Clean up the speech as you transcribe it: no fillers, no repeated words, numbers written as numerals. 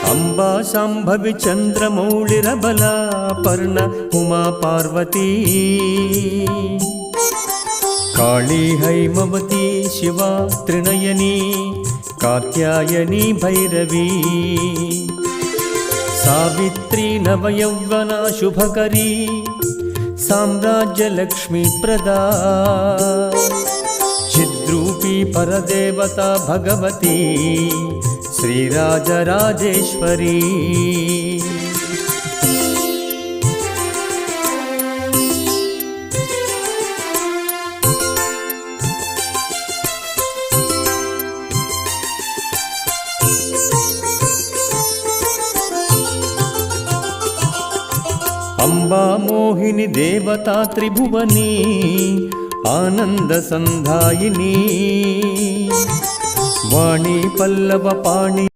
अंबा शाम्भवी चन्द्रमौळिरबला पर्ण उमा पार्वती काली हैमवती शिवा त्रिनयनी कात्यायनी भैरवी सावित्री नवयौवना शुभकरी साम्राज्यलक्ष्मी प्रदा चिद्रूपी परदेवता भगवती श्रीराजराजेश्वरी अंबा मोहिनी देवता त्रिभुवनी आनंद संधायिनी वाणी पल्लव पाणि